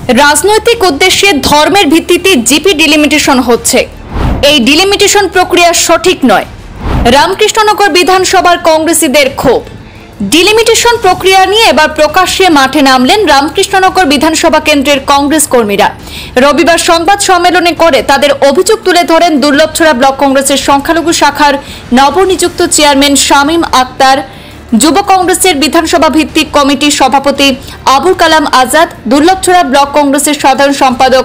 রাজনৈতিক উদ্দেশ্যে ধর্মের ভিত্তিতে জিপি ডিলিমিটেশন হচ্ছে। এই ডিলিমিটেশন প্রক্রিয়া সঠিক নয়। রামকৃষ্ণনগর বিধানসভার কংগ্রেসীদের ক্ষোভ। ডিলিমিটেশন প্রক্রিয়া নিয়ে এবার প্রকাশ্যে মাঠে নামলেন রামকৃষ্ণনগর বিধানসভা কেন্দ্রের কংগ্রেস কর্মীরা। রবিবার সংবাদ সম্মেলনে করে তাদের অভিযোগ তুলে ধরেন দুর্লভছড়া ব্লক কংগ্রেসের সংখ্যালঘু শাখার নবনিযুক্ত চেয়ারম্যান শামীম আক্তার, যুব কংগ্রেসের বিধানসভা ভিত্তিক কমিটির সভাপতি আবুল কালাম আজাদ, দুর্লভছড়া ব্লক কংগ্রেসের সাধারণ সম্পাদক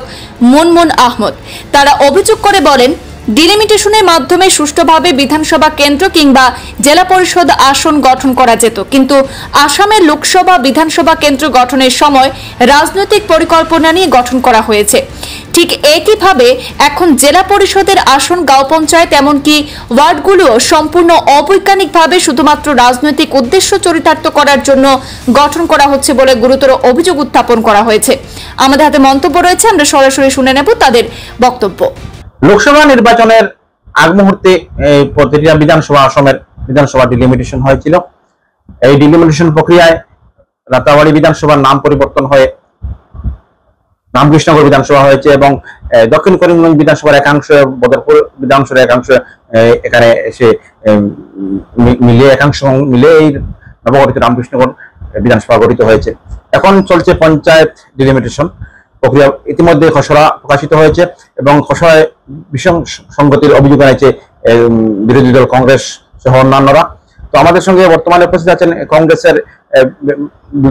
মুনমুন আহমদ। তারা অভিযোগ করে বলেন, ডিলিমিটেশনের মাধ্যমে সুষ্ঠুভাবে বিধানসভা কেন্দ্র কিংবা জেলা পরিষদ আসন গঠন করা যেত, কিন্তু আসামের লোকসভা বিধানসভা কেন্দ্র গঠনের সময় রাজনৈতিক পরিকল্পনা নিয়ে গঠন করা হয়েছে। ঠিক একইভাবে এখন জেলা পরিষদের আসন, গাঁও পঞ্চায়েত এমনকি ওয়ার্ডগুলো সম্পূর্ণ অবৈজ্ঞানিকভাবে শুধুমাত্র রাজনৈতিক উদ্দেশ্য চরিতার্থ করার জন্য গঠন করা হচ্ছে বলে গুরুতর অভিযোগ উত্থাপন করা হয়েছে। আমাদের হাতে মন্তব্য রয়েছে, আমরা সরাসরি শুনে নেব তাদের বক্তব্য। লোকসভা নির্বাচনের আগ মুহূর্তে প্রতিটা বিধানসভা আসামের বিধানসভা ডিলিমিটেশন হয়েছিল। এই ডিলিমিটেশন প্রক্রিয়ায় রাতাবাড়ি বিধানসভার নাম পরিবর্তন হয়ে রামকৃষ্ণনগর বিধানসভা হয়েছে এবং দক্ষিণ করিমগঞ্জ বিধানসভার একাংশ, বদরপুর বিধানসভার একাংশ এখানে এসে একাংশ মিলে এই নবগঠিত রামকৃষ্ণনগর বিধানসভা গঠিত হয়েছে। এখন চলছে পঞ্চায়েত ডিলিমিটেশন প্রক্রিয়া। ইতিমধ্যে খসড়া প্রকাশিত হয়েছে এবং খসড়ায় বিষম সংগতির অভিযোগ এনেছে বিরোধী দল কংগ্রেস সহ অন্যান্যরা। তো আমাদের সঙ্গে বর্তমানে উপস্থিত আছেন কংগ্রেসের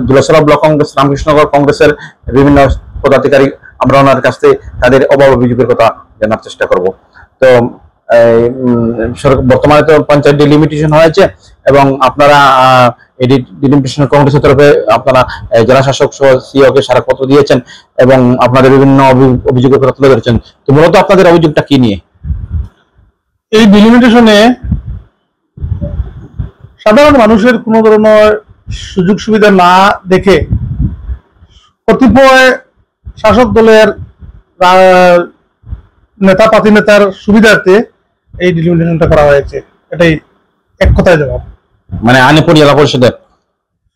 দুর্লভছড়া ব্লক কংগ্রেস, রামকৃষ্ণনগর কংগ্রেসের বিভিন্ন পদাধিকারী। আমরা ওনার কাছ থেকে তাদের অভাব অভিযোগের কথা জানার চেষ্টা করব। তো বর্তমানে তো পঞ্চায়েত ডিলিমিটেশন হয়েছে এবং আপনারা এই ডিলিমিটেশন কংগ্রেসের তরফে আপনারা জেলা শাসক সহ সিইও কে স্মারকপত্র দিয়েছেন এবং আপনাদের বিভিন্ন অভিযোগের কথা তুলে ধরেছেন। তো মূলত আপনাদের অভিযোগটা কি নিয়ে? এই ডিলিমিটেশনে সাধারণ মানুষের কোনো ধরনের সুযোগ সুবিধা না দেখে কতিপয় শাসক দলের নেতার সুবিধার্থে এই ডিলিমিটেশনটা করা হয়েছে। এটাই এক কথায় জবাব। মানে আনিপুর জেলা পরিষদের,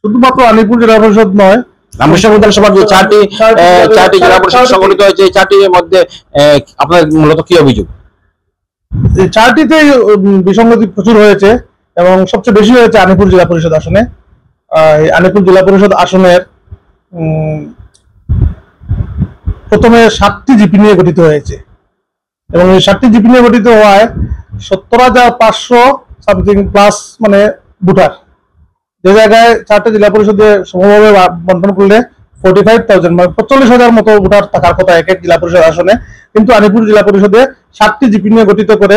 শুধুমাত্র আনিপুর জেলা পরিষদ নয়, রামকৃষ্ণনগর বিধানসভার যে চারটি জেলা পরিষদ সংগঠিত হয়েছে, এই চারটির মধ্যে আপনার মূলত কি অভিযোগ? এই চারটিতে বিসঙ্গতি প্রচুর হয়েছে এবং সবচেয়ে বেশি হয়েছে আনিপুর জেলা পরিষদ আসনে। আনিপুর জেলা পরিষদ আসনের প্রথমে 7টি জিপি নিয়ে গঠিত হয়েছে এবং এই 7টি জিপি নিয়ে গঠিত হওয়ায় 70,500 সামথিং প্লাস মানে ভোটার, যে জায়গায় 4টি জেলা পরিষদে সমভাবে বন্টন করলে 45,000 মানে 45,000 মতো ভোটার থাকার কথা এক এক জেলা পরিষদ আসনে, কিন্তু আলিপুর জেলা পরিষদে 7টি জিপি নিয়ে গঠিত করে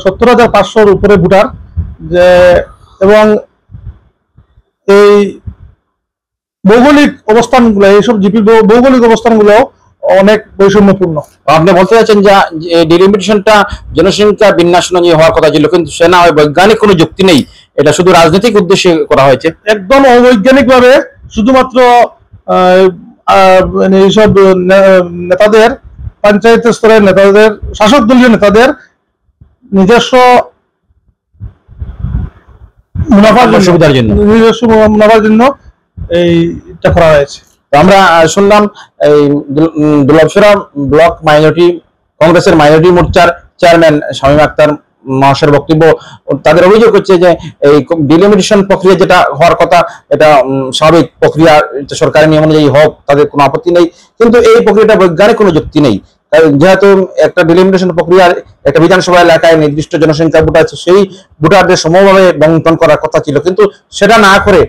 70,500-র উপরে ভোটার এবং এই ভৌগোলিক অবস্থানগুলো, এইসব জিপি ভৌগোলিক অবস্থানগুলো অনেক বৈষম্যপূর্ণ। আপনি বলতে চাচ্ছেন যে ডিলিমিটেশনটা জনসংখ্যা বিন্যাস নিয়ে হওয়ার কথা ছিল, কিন্তু সেনা বৈজ্ঞানিক কোনো যুক্তি নেই, এটা শুধু রাজনৈতিক উদ্দেশ্যে করা হয়েছে। একদম অবৈজ্ঞানিক ভাবে শুধুমাত্র এইসব নেতাদের, পঞ্চায়েত স্তরের নেতাদের, শাসক দলীয় নেতাদের নিজস্ব মুনাফার জন্য এইটা করা হয়েছে। আমরা শুনলাম এই দুর্লভছড়া ব্লক মাইনরিটি কংগ্রেসের মাইনরিটি মোর্চার চেয়ারম্যান শামীম আক্তার মহাশয়ের বক্তব্য। তাদের অভিযোগ হচ্ছে যে এই ডিলিমিটেশন প্রক্রিয়া যেটা হওয়ার কথা, এটা স্বাভাবিক প্রক্রিয়া, সরকারি নিয়ম অনুযায়ী হোক, তাদের কোনো আপত্তি নেই, কিন্তু এই প্রক্রিয়াটা বৈজ্ঞানিক কোনো যুক্তি নেই। যেহেতু একটা ডিলিমিটেশন প্রক্রিয়ার একটা বিধানসভা এলাকায় নির্দিষ্ট জনসংখ্যা ভোটার আছে, সেই ভোটারদের সমভাবে বন্টন করার কথা ছিল, কিন্তু সেটা না করে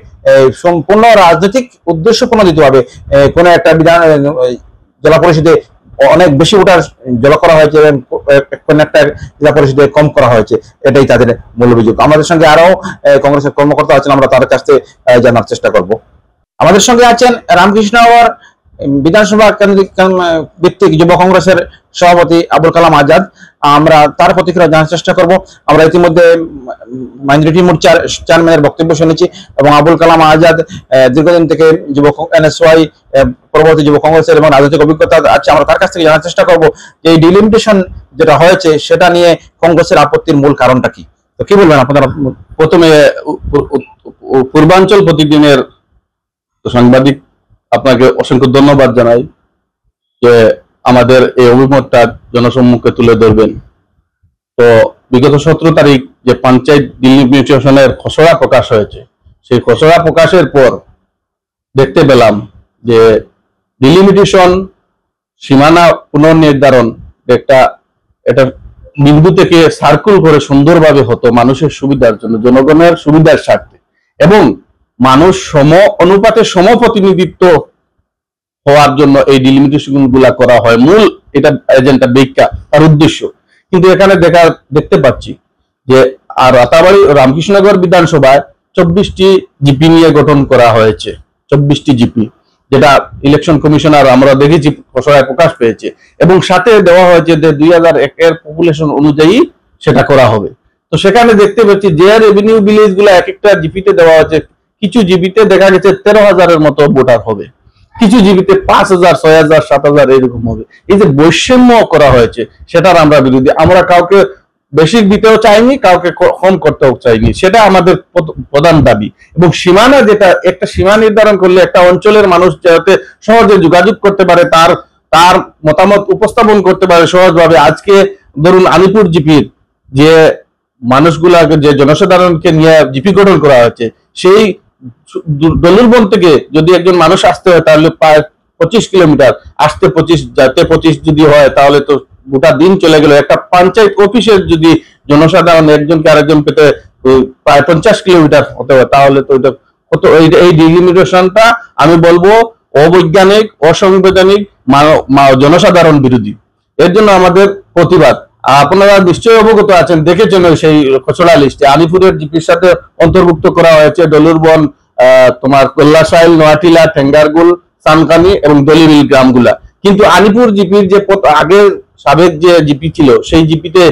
সম্পূর্ণ রাজনৈতিক উদ্দেশ্য প্রণোদিত ভাবে কোনো একটা জেলা পরিষদে অনেক বেশি ভোটার জড়ো করা হয়েছে এবং কোন একটা জেলা পরিষদে কম করা হয়েছে, এটাই তাদের মূল অভিযোগ। আমাদের সঙ্গে আরো কংগ্রেসের কর্মকর্তা আছেন, আমরা তাদের কাছ থেকে জানার চেষ্টা করব। আমাদের সঙ্গে আছেন রামকৃষ্ণনগর বিধানসভা ভিত্তিক যুব কংগ্রেসের সভাপতি আবুল কালাম আজাদ। আমরা তার প্রতিক্রিয়া জানার চেষ্টা করব। আমরা ইতিমধ্যে মাইনরিটি মোর্চার চেয়ারম্যানের বক্তব্য শুনেছি এবং আবুল কালাম আজাদ দীর্ঘদিন থেকে যুব NSY পরবর্তী যুব কংগ্রেসের এবং রাজনৈতিক অভিজ্ঞতা আছে। আমরা তার কাছ থেকে জানার চেষ্টা করব যে এই ডিলিমিটেশন যেটা হয়েছে সেটা নিয়ে কংগ্রেসের আপত্তির মূল কারণটা কি। তো কি বলবেন আপনারা? প্রথমে পূর্বাঞ্চল প্রতিদিনের সাংবাদিক আপনাকে অসংখ্য ধন্যবাদ জানাই যে আমাদের এই অভিমতটা জনসম্মুখে তুলে ধরবেন। তো বিগত 17 তারিখ যে পঞ্চায়েত ডিলিমিটেশনের খসড়া প্রকাশ হয়েছে, সেই খসড়া প্রকাশের পর দেখতে পেলাম যে ডিলিমিটেশন সীমানা পুনর্নির্ধারণ এটা বিন্দু থেকে সার্কেল করে সুন্দরভাবে হতো মানুষের সুবিধার জন্য, জনগণের সুবিধার স্বার্থে, এবং মানুষ সম অনুপাতে সম প্রতিনিধিত্ব হওয়ার জন্য এই ডিলিমিটেশন গুলা করা হয়। মূল এটা এজেন্ডা ব্যাখ্যা তার উদ্দেশ্য। কিন্তু এখানে দেখতে পাচ্ছি যে আর রাতাবাড়ি রামকৃষ্ণনগর বিধানসভায় 24টি জিপি নিয়ে গঠন করা হয়েছে, 24টি জিপি, যেটা ইলেকশন কমিশনার আমরা দেখেছি খসড়ায় প্রকাশ পেয়েছে, এবং সাথে দেওয়া হয়েছে যে 2001 এর পপুলেশন অনুযায়ী সেটা করা হবে। তো সেখানে দেখতে পাচ্ছি যে রেভিনিউ ভিলেজ গুলো এক একটা জিপিতে দেওয়া হয়েছে। কিছু জিপিতে দেখা গেছে 13,000-এর মতো ভোটার হবে, কিছু জিপিতে 5,000, 6,000, 7,000 এরকম হবে। এই যে বৈষম্য করা হয়েছে সেটার আমরা বিরোধী। আমরা কাউকে বেশি দিতেও চাইনি, কাউকে কম করতেও চাইনি, সেটা আমাদের প্রধান দাবি। এবং সীমানা, যেটা একটা সীমা নির্ধারণ করলে একটা অঞ্চলের মানুষ যাতে সহজে যোগাযোগ করতে পারে, তার মতামত উপস্থাপন করতে পারে সহজভাবে। আজকে ধরুন আলিপুর জিপির যে মানুষগুলাকে, যে জনসাধারণকে নিয়ে জিপি গঠন করা হয়েছে, সেই দলুরবন থেকে যদি একজন মানুষ আসতে হয় তাহলে প্রায় 25 কিলোমিটার, আসতে 25, যাতে 25 যদি হয় তাহলে তো গোটা দিন চলে গেল। একটা পঞ্চায়েত অফিসের যদি জনসাধারণ একজনকে আরেকজন পেতে প্রায় 50 কিলোমিটার হতে হয়, তাহলে তো এটা কত। এই ডিলিমিটেশনটা আমি বলবো অবৈজ্ঞানিক, অসাংবিধানিক, জনসাধারণ বিরোধী। এর জন্য আমাদের প্রতিবাদ। আপনারা নিশ্চয়ই অবগত আছেন, দেখেছেন সেই খসড়া লিস্টে আলিপুরের জিপির সাথে অন্তর্ভুক্ত করা হয়েছে ডলুরবন, তোমার কল্লাশাইল, নোয়াটিলা, টেঙ্গারগুল, সানকানি এবং দলিবিল গ্রামগুলা। কিন্তু আলিপুর জিপির যে আগের সাবেক যে জিপি ছিল, সেই জিপিতে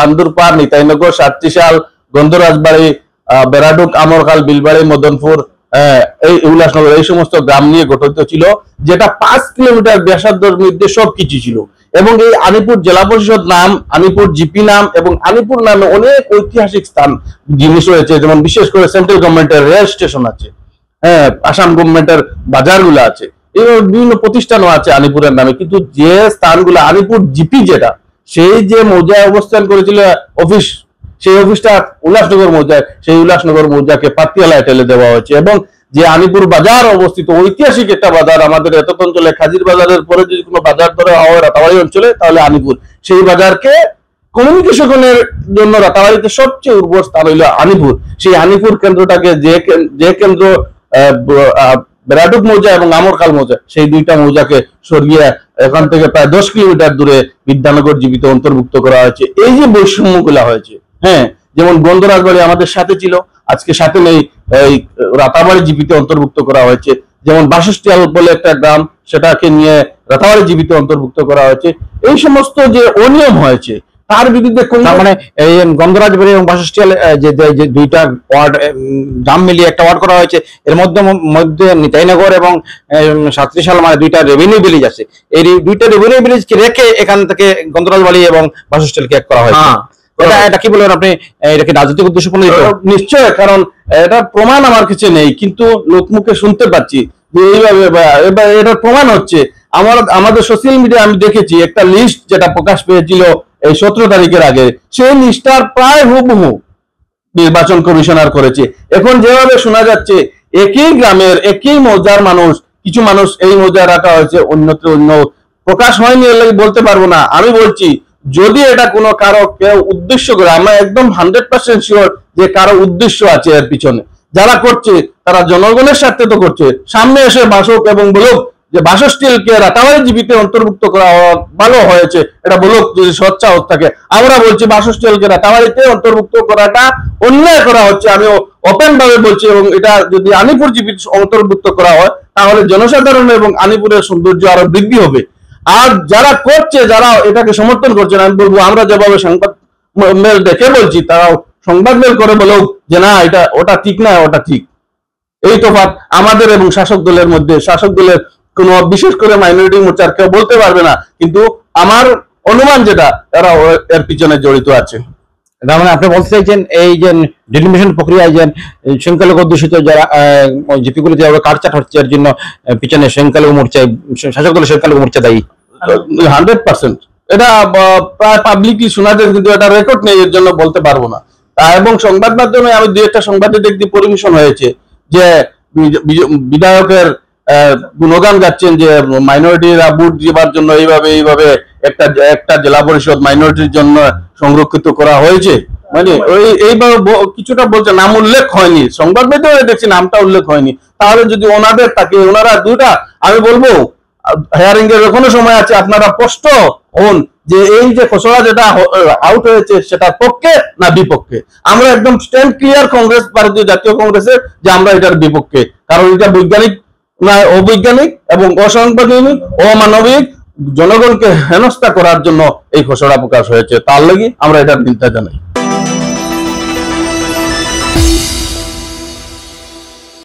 আন্দুরপাড়, নিতাইনগর, সাতত্রিশাল, গন্ধরাজবাড়ি, বেড়াডুক, আমরখাল, বিলবাড়ি, মদনপুর, এই উল্লাসনগর, এই সমস্ত গ্রাম নিয়ে গঠিত ছিল, যেটা 5 কিলোমিটার ব্যাসার্ধের মধ্যে সবকিছু ছিল। এবং এই আলিপুর জেলা পরিষদ নাম, আলিপুর জিপি নাম এবং আলিপুর নামে অনেক ঐতিহাসিক স্থান জিনিস রয়েছে, যেমন বিশেষ করে সেন্ট্রাল গভর্নমেন্টের রেল স্টেশন আছে, আসাম গভর্নমেন্টের বাজারগুলো আছে, এবং বিভিন্ন প্রতিষ্ঠানও আছে আলিপুরের নামে। কিন্তু যে স্থানগুলো আলিপুর জিপি, যেটা সেই যে মৌজায় অবস্থান করেছিল অফিস, সেই অফিসটা উল্লাসনগর মৌজায়, সেই উল্লাসনগর মৌজাকে পাতিয়ালায় ঠেলে দেওয়া হয়েছে। এবং যে আলিপুর বাজার অবস্থিত, ঐতিহাসিক একটা বাজার, আমাদের এত অঞ্চলে খাজির বাজারের পরে যদি কোনো বাজার ধরে হয় রাতাবাড়ি অঞ্চলে, তাহলে আলিপুর, সেই বাজারকে কমিউনিকেশনের জন্য রাতাবাড়িতে সবচেয়ে উর্বর স্থান হইল আলিপুর। সেই আলিপুর কেন্দ্রটাকে যে কেন্দ্র বেড়াডুক মৌজা এবং আমরখাল মৌজা, সেই দুইটা মৌজাকে সরিয়ে এখান থেকে প্রায় 10 কিলোমিটার দূরে বিদ্যানগর জীবিত অন্তর্ভুক্ত করা হয়েছে। এই যে বৈষম্য গুলা হয়েছে, হ্যাঁ, যেমন গন্ধরাজবাড়ি আমাদের সাথে ছিল, আজকে সাথে নেই, এই রাতাবাড়ি জীবিতে অন্তর্ভুক্ত করা হয়েছে। যেমন বাসস্টিয়াল বলে একটা গ্রাম, সেটাকে নিয়ে রাতাবাড়ি জীবিতে অন্তর্ভুক্ত করা হয়েছে। এই সমস্ত যে অনিয়ম হয়েছে তার বিরুদ্ধে মানে এই গন্ধরাজবাড়ি এবং বাসস্টিয়াল যে দুইটা ওয়ার্ড গ্রাম মিলিয়ে একটা ওয়ার্ড করা হয়েছে, এর মধ্যে নিতাইনগর এবং সাতত্রিশাল মানে দুইটা রেভিনিউ ভিলেজ আছে। এই দুইটা রেভিনিউ ভিলেজকে রেখে এখান থেকে গন্ধরাজবাড়ি এবং বাসস্টিয়ালকে এক করা হয়েছে। এটা কি বলবেন আপনি? এটা কি রাজনৈতিক উদ্দেশ্য প্রণোদিত? নিশ্চয়, কারণ এটা প্রমাণ আমার কাছে নেই, কিন্তু লোকমুখে শুনতে পাচ্ছি যে এইভাবে এটা প্রমাণ হচ্ছে। আমাদের সোশ্যাল মিডিয়া আমি দেখেছি একটা লিস্ট যেটা প্রকাশ পেয়েছিল এই 17 তারিখের আগে, সেই লিস্টটার প্রায় হুবহু নির্বাচন কমিশনার করেছে। এখন যেভাবে শোনা যাচ্ছে, একই গ্রামের একই মৌজার মানুষ, কিছু মানুষ এই মৌজায় রাখা হয়েছে, অন্যত্র অন্য প্রকাশ হয়নি, এর লাগে বলতে পারবো না। আমি বলছি, যদি এটা কোনো কারো কেউ উদ্দেশ্য করে, আমরা একদম 100% শিওর যে কারো উদ্দেশ্য আছে এর পিছনে। যারা করছে তারা জনগণের স্বার্থে তো করছে। সামনে এসে ভাষক এবং বলুক যে বাসস্টিলকে রাতাবাড়ি জীবিতে অন্তর্ভুক্ত করা ভালো হয়েছে, এটা বলুক যদি সচ্ছাহত থাকে। আমরা বলছি বাসস্টিলকে রাতাবাড়িতে অন্তর্ভুক্ত করাটা অন্যায় করা হচ্ছে, আমি ওপেন ভাবে বলছি। এবং এটা যদি আলিপুর জীবিত অন্তর্ভুক্ত করা হয়, তাহলে জনসাধারণ এবং আলিপুরের সৌন্দর্য আরো বৃদ্ধি হবে। আর যারা করছে, যারা এটাকে সমর্থন করছেন, আমি বলবো আমরা যেভাবে সংবাদ মেল দেখে বলছি, তারাও সংবাদ মেল করে বলো যে না, এটা ওটা ঠিক না, ওটা ঠিক। এই তফাৎ আমাদের এবং শাসক দলের মধ্যে। শাসক দলের কোন বিশেষ করে মাইনরিটি মোর্চার কেউ বলতে পারবে না, কিন্তু আমার অনুমান যেটা, এরা এর পিছনে জড়িত আছে। তার মানে আপনি বলতে চাইছেন এই যে ডিলিমিটেশন প্রক্রিয়ায় যে সংখ্যালঘু অধ্যুষিত যারা জিপিগুলো যেভাবে কাটছাট হচ্ছে এর জন্য পিছনে সংখ্যালঘু মোর্চায় শাসক দলের সংখ্যালঘু মোর্চা দায়ী? 100%। এটা প্রায় পাবলিকলি শোনা যায়, কিন্তু এটা রেকর্ড নেই, এর জন্য বলতে পারবো না। এবং সংবাদ মাধ্যমে আমি দু একটা সংবাদে দেখতে পরিবেশন হয়েছে যে বিধায়কের গুণগান গাচ্ছেন যে মাইনরিটিরা ভোট দেওয়ার জন্য এইভাবে একটা জেলা পরিষদ মাইনরিটির জন্য সংরক্ষিত করা হয়েছে, মানে এইভাবে কিছুটা বলছে, নাম উল্লেখ হয়নি, সংবাদ মাধ্যমে দেখছি নামটা উল্লেখ হয়নি। তাহলে যদি ওনাদের থাকে, ওনারা দুটা, আমি বলবো হেয়ারিং এর এখনো সময় আছে, আপনারা স্পষ্ট হন যে এই যে খসড়া যেটা আউট হয়েছে সেটার পক্ষে না বিপক্ষে। আমরা একদম স্ট্যান্ড ক্লিয়ার কংগ্রেস, ভারতীয় জাতীয় কংগ্রেসের, যে আমরা এটার বিপক্ষে, কারণ এটা বৈজ্ঞানিক না অবৈজ্ঞানিক এবং অসাংবিধানিক অমানবিক, জনগণকে হেনস্থা করার জন্য এই খসড়া প্রকাশ হয়েছে, তার লাগি আমরা এটার চিন্তা জানাই।